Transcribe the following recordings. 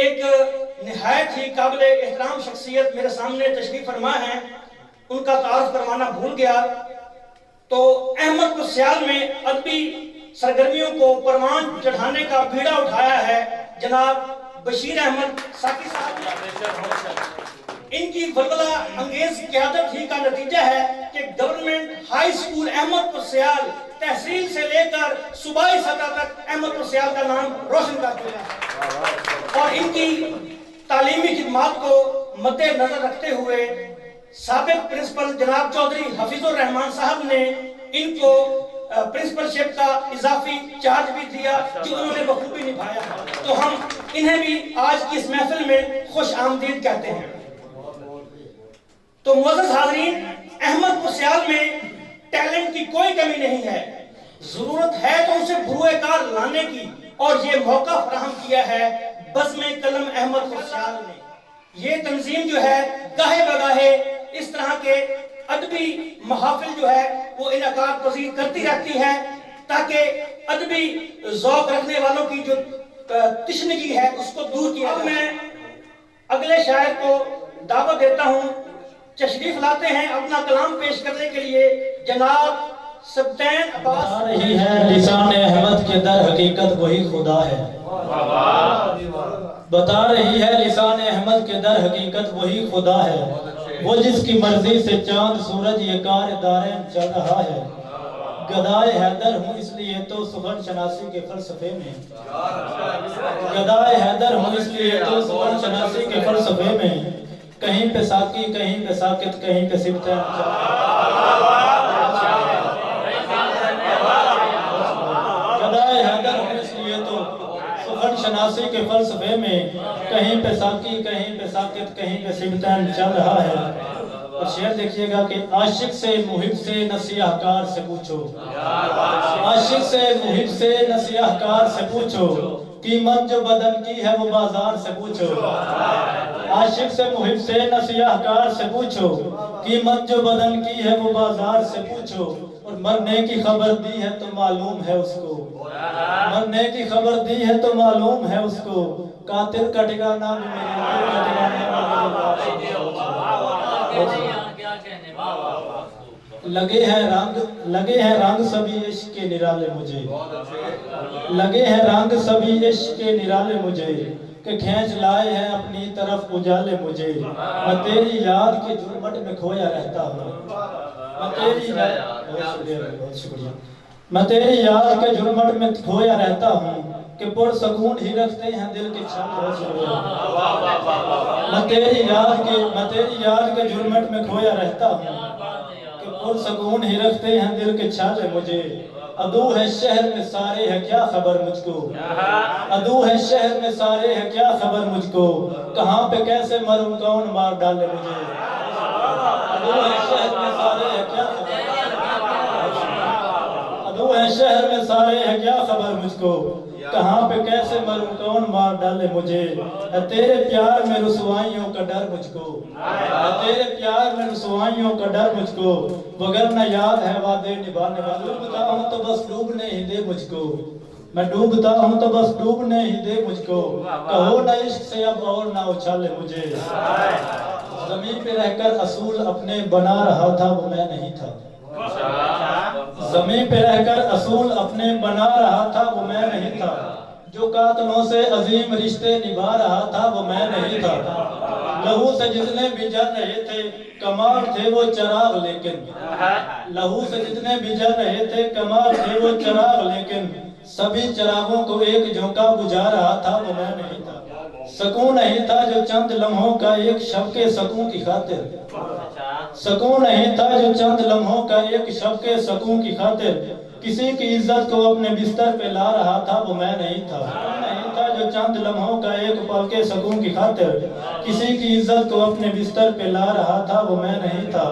ایک نہایت ہی قابل احترام شخصیت میرے سامنے تشریف فرما ہے، ان کا تعارف کروانا بھول گیا۔ تو احمد کو سیال میں ادبی سرگرمیوں کو پروان چڑھانے کا بیڑا اٹھایا ہے جناب بشیر احمد ساقی صاحب۔ ان کی ولولہ انگیز قیادت ہی کا نتیجہ ہے کہ گورنمنٹ ہائی اسکول احمد پور سیال تحصیل سے لے کر صوبائی سطح تک احمد پور سیال کا نام روشن کر چکا ہے، اور ان کی تعلیمی خدمات کو مد نظر رکھتے ہوئے سابق پرنسپل جناب چودھری حفیظ الرحمان صاحب نے ان کو پرنسپل شپ کا اضافی چارج بھی دیا جو انہوں نے بخوبی نبھایا، تو ہم انہیں بھی آج کی اس محفل میں خوش آمدید کہتے ہیں۔ تو معزز حاضرین، احمد پور سیال میں ٹیلنٹ کی کوئی کمی نہیں ہے، ضرورت ہے تو اسے بروئے کار لانے کی، اور یہ موقع فراہم کیا ہے بزم قلم احمد پور سیال نے۔ یہ تنظیم جو ہے گاہے بگاہے اس طرح کے ادبی محافل جو ہے وہ انعقاد پذیر کرتی رہتی ہے تاکہ ادبی ذوق رکھنے والوں کی جو تشنگی ہے اس کو دور کیا جائے۔ میں اگلے شاعر کو دعوت دیتا ہوں، تشریف لاتے ہیں اپنا کلام پیش کرنے کے لیے جناب سبطین عباس۔ بتا رہی ہے لسان احمد کے در حقیقت وہی خدا ہے، بتا رہی ہے لسان احمد کے در حقیقت وہی خدا ہے، وہ جس کی مرضی سے چاند سورج یہ کار دارین چل رہا ہے۔ گدائے حیدر ہوں اس لیے تو سخن شناسی کے فلسفے میں، گدائے حیدر ہوں اس لیے تو سخن شناسی کے فلسفے میں، کہیں پہ ساقی کہیں پہ ساکت کہیں پہ سبطین گدائے حیدر ہوں اس لیے تو سخن شناسی کے فلسفے میں، کہیں پہ ساقی کہیں پہ ساکت کہیں پہ سبطین چل رہا ہے۔ اور شعر دیکھئے گا کہ عاشق سے محب سے نصیحہ کار سے پوچھو، عاشق سے محب سے نصیحہ کار سے پوچھو، قیمت جو بدن کی ہے وہ بازار سے پوچھو، عاشق سے محب سے نصیحہ کار سے پوچھو، قیمت جو بدن کی ہے وہ بازار سے پوچھو، اور مرنے کی خبر دی ہے تو معلوم ہے اس کو، مرنے کی خبر دی ہے تو معلوم ہے اس کو، قاتل کا ٹھکانہ بھی لگے ہیں رنگ سبھی عشق کے نرالے مجھے، لگے ہیں رنگ سبھی عشق کے نرالے مجھے، کہ کھینچ لائے ہیں اپنی طرف اجالے مجھے، میں تیری یاد کے جھرمٹ میں کھویا رہتا ہوں، میں تیری یاد کے جھرمٹ میں کھویا رہتا ہوں، کہ پرسکون ہی رکھتے ہیں دل کے چھت، میں تیری یاد کے جھرمٹ میں کھویا رہتا ہوں، کہ پرسکون ہی رکھتے ہیں دل کے چھالے مجھے، عدو ہے شہر میں سارے ہے کیا خبر مجھ کو، عدو ہے شہر میں سارے ہے کیا خبر مجھ کو، کہاں پہ کیسے مروں کون مار ڈالے مجھے، عدو ہے شہر میں سارے ہے کیا خبر، عدو ہے شہر میں سارے ہے کیا خبر مجھ کو، کہاں پہ کیسے مروں کون مار ڈالے مجھے، تیرے پیار میں رسوائیوں کا ڈر مجھ کو، تیرے پیار میں رسوائیوں کا ڈر مجھ کو، وگرنہ یاد ہے وعدے نبھانے والے، ڈوبتا ہوں تو بس ڈوبنے ہی دے مجھ کو، میں ڈوبتا ہوں تو بس ڈوبنے ہی دے مجھ کو، کہو نہ عشق سے اب اور نہ اچھالے مجھے، زمین پہ رہ کر اصول اپنے بنا رہا تھا وہ میں نہیں تھا، زمین پہ رہ کر اصول اپنے بنا رہا تھا وہ میں نہیں تھا، جو قاتلوں سے عظیم رشتے نبھا رہا تھا وہ میں نہیں تھا، لہو سے جتنے بھی جل رہے تھے کمال تھے وہ چراغ لیکن، لہو سے جتنے بھی جل رہے تھے کمال تھے وہ چراغ لیکن، سبھی چراغوں کو ایک جھونکا بجھا رہا تھا وہ میں نہیں تھا، سکون نہیں تھا جو چند لمحوں کا ایک شب کے سکون کی خاطر، سکون نہیں تھا جو چند لمحوں کا ایک شب کے سکون کی خاطر، کسی کی عزت کو اپنے بستر پہ لا رہا تھا وہ میں نہیں تھا، نہیں تھا جو چند لمحوں کا ایک پل کے سکون کی خاطر، کسی کی عزت کو اپنے بستر پہ لا رہا تھا وہ میں نہیں تھا،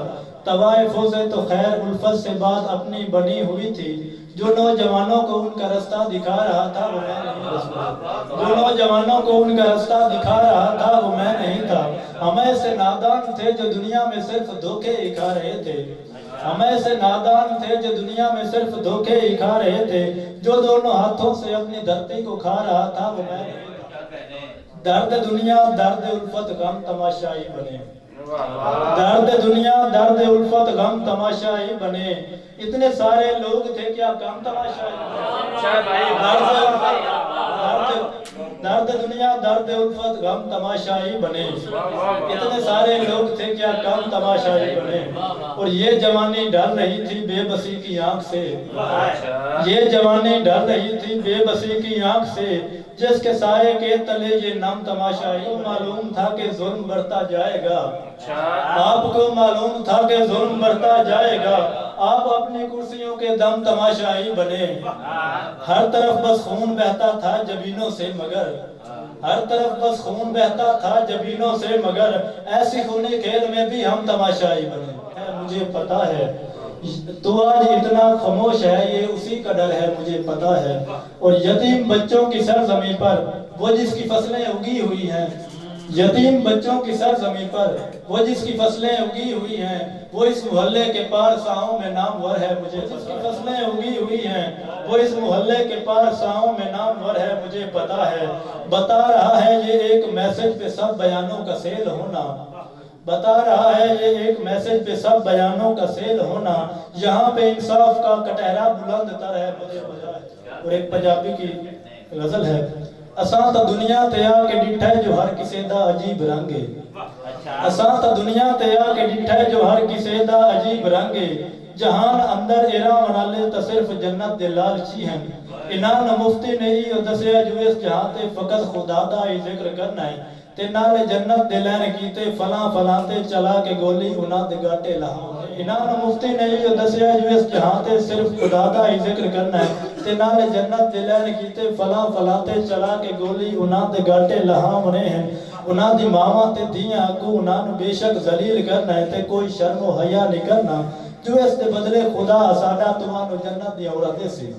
طوائفوں سے تو خیر الفت سے بات اپنی بنی ہوئی تھی، جو نوجوانوں کو ان کا رستہ دکھا رہا تھا وہ میں نہیں تھا، جو نوجوانوں کو ان کا رستہ دکھا رہا تھا وہ میں نہیں تھا، ہم ایسے نادان تھے جو دنیا میں صرف دھوکے ہی کھا رہے تھے، ہم ایسے نادان تھے جو دنیا میں صرف دھوکے ہی کھا رہے تھے، جو دونوں ہاتھوں سے اپنی دھرتی کو کھا رہا تھا وہ میں نہیں تھا، درد دنیا درد الفت غم تماشائی بنے درد دنیا درد الفت غم تماشائی بنے اتنے سارے لوگ تھے کیا کم تماشائی درد دنیا درد الفت غم تماشائی بنے اتنے سارے لوگ تھے کیا کم تماشائی بنے اور یہ جوانی ڈر رہی تھی بے بسی کی آنکھ سے یہ جوانی ڈر رہی تھی بے بسی کی آنکھ سے جس کے سائے کے تلے یہ نام تماشائی معلوم تھا کہ ظلم بڑھتا جائے گا آپ کو معلوم تھا کہ ظلم بڑھتا جائے گا آپ اپنی کرسیوں کے دم تماشائی بنے ہر طرف بس خون بہتا تھا جبینوں سے مگر ہر طرف بس خون بہتا تھا جبینوں سے مگر ایسی خونی کھیل میں بھی ہم تماشائی بنے مجھے پتا ہے تو آج اتنا خاموش ہے یہ اسی کا ڈر ہے مجھے پتا ہے اور یتیم بچوں کی سرزمین پر وہ جس کی فصلیں اگی ہوئی ہیں یتیم بچوں کی سرزمین پر وہ جس کی فصلیں اگی ہوئی ہیں وہ اس محلے کے پار ساؤں میں نامور ہے مجھے جس کی فصلیں اگی ہوئی ہیں وہ اس محلے کے پار ساؤں میں نامور ہے مجھے پتا ہے بتا رہا ہے یہ ایک میسج پہ سب بیانوں کا سیل ہونا بتا رہا ہے یہ ایک میسج پہ سب بیانوں کا سیل ہونا یہاں پہ انصاف کا کٹہرا بلند تر ہے مجھے پتا ہے اور ایک پنجابی کی غزل ہے اساں تا دنیا تے آ کے ڈٹھے جو ہر کسے دا عجیب رنگے اساں تا دنیا تے آ کے ڈٹھے جو ہر کسے دا عجیب رنگے جہان اندر ایرا منالے تا صرف جنت دے لالچی ہیں انہاں مفتی نہیں اور دسیا جو اس جہاں تے فقط خدا دا ہی ذکر کرنا ہے تے نالے جنت دے لین کیتے فلاں فلاں تے چلا کے گولی انہاں دے گاٹے لہاں انہاں مفتی نہیں جو دسیا جو اس جہاں تے صرف خدا دا ہی ذکر کرنا ہے تے نالے جنت دے لین کیتے فلاں فلاں تے چلا کے گولی انہاں دے گاٹے لہاں منے ہیں انہاں دی ماواں تے دھیاں کو انہاں نو بے شک ذلیل کرنا ہے تے کوئی شرم و حیا نہیں کرنا جو اس دے بدلے خدا ساڈا تمانو جنت دی عورت دے سی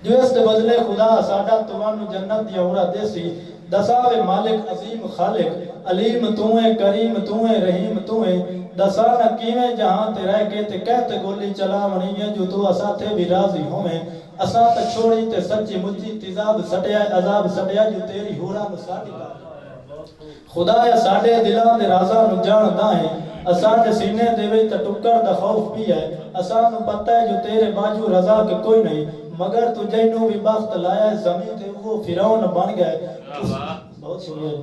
جو اس دے بدلے خدا ساڈا تمانو جنت دی عورت دے سی دساوے مالک عظیم خالق علیم تو ہے کریم تو ہے رحیم تو ہے دسانا کیویں جہاں تے رہ کے تے کہتے گولی چلا ونی ہے جو تو اسا تے بھی راضی ہوویں اسا تے چھوڑی تے سچی مچی تیزاب سٹیا عذاب سٹیا جو تیری ہورا نو ساڈی خدایا ساڈے دلاں دے رازاں نو جاندا ہے اساں دے سینے دے وچ تے ٹکر دا خوف بھی ہے اساں نو پتہ ہے جو تیرے باجو رضا کے کوئی نہیں مگر تجھے نو بھی بخت لایا ہے زمین تے وہ فرعون بن گئے بہت سنیے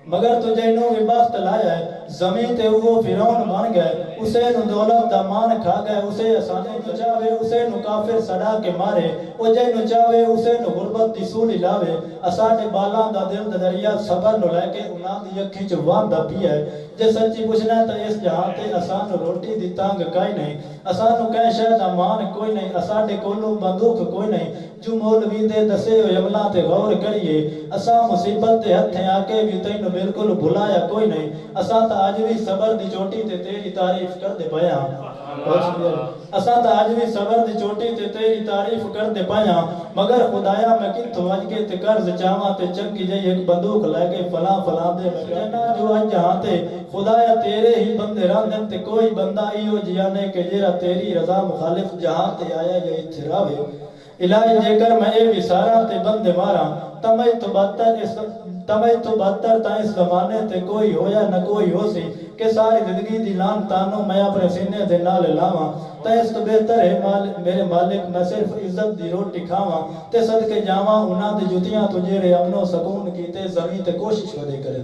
مگر تجھے نو بھی بخت لایا ہے زمین تے وہ فرعون بن گئے اسے نو دولت دا مان کھا گئے اسے اسانے نو چاہے اسے نو کافر سڑا کے مارے او جے نو چاہے اسے نو غربت دی سولی لاوے اساڈے بالاں دا دل دا دریا صبر نو لے کے انہاں دی اکھیں چ واندا پیا ہے جے سچی پوچھنا تے اس جہاں تے اساں نو روٹی دی تانگ کائی نہیں اساں نو کہیں شے دا مان کوئی نہیں اساڈے کولوں بندوق کوئی نہیں جو مولوی دے دسے ہوئے عملاں تے غور کریے اساں مصیبت دے ہتھیں آ کے بھی تینوں بالکل بھلایا کوئی نہیں اساں تا اج بھی صبر دی چوٹی تے تیری تعریف کر دے پیا اساں تا اج بھی صبر دی چوٹی تے تیری تعریف کر دے پیا مگر خدایا میں کتھوں اج کے تے قرض چاواں تے چنگی جئی ایک بندوق لے کے فلاں فلاں دے میں کہنا جو اج جہاں تے خدایا تیرے ہی بندے راندن تے کوئی بندہ ایو جیا نہیں کہ جیرا تیری رضا مخالف جہاں تے آیا یا ایتھے راوے الہی جے کر میں اے وسارا تے بندے ماراں تمے تو بدتر تا اس زمانے تے کوئی ہویا نہ کوئی ہو سی کہ ساری زندگی دی لان تانوں میں اپنے سینے دے نال لاواں تے اس تو بہتر ہے میرے مالک میں صرف عزت دی روٹی کھاواں تے صدقے جاواں انہاں دی جُتیاں تو جیڑے امن و سکون کیتے زمین تے کوشش ودے کرے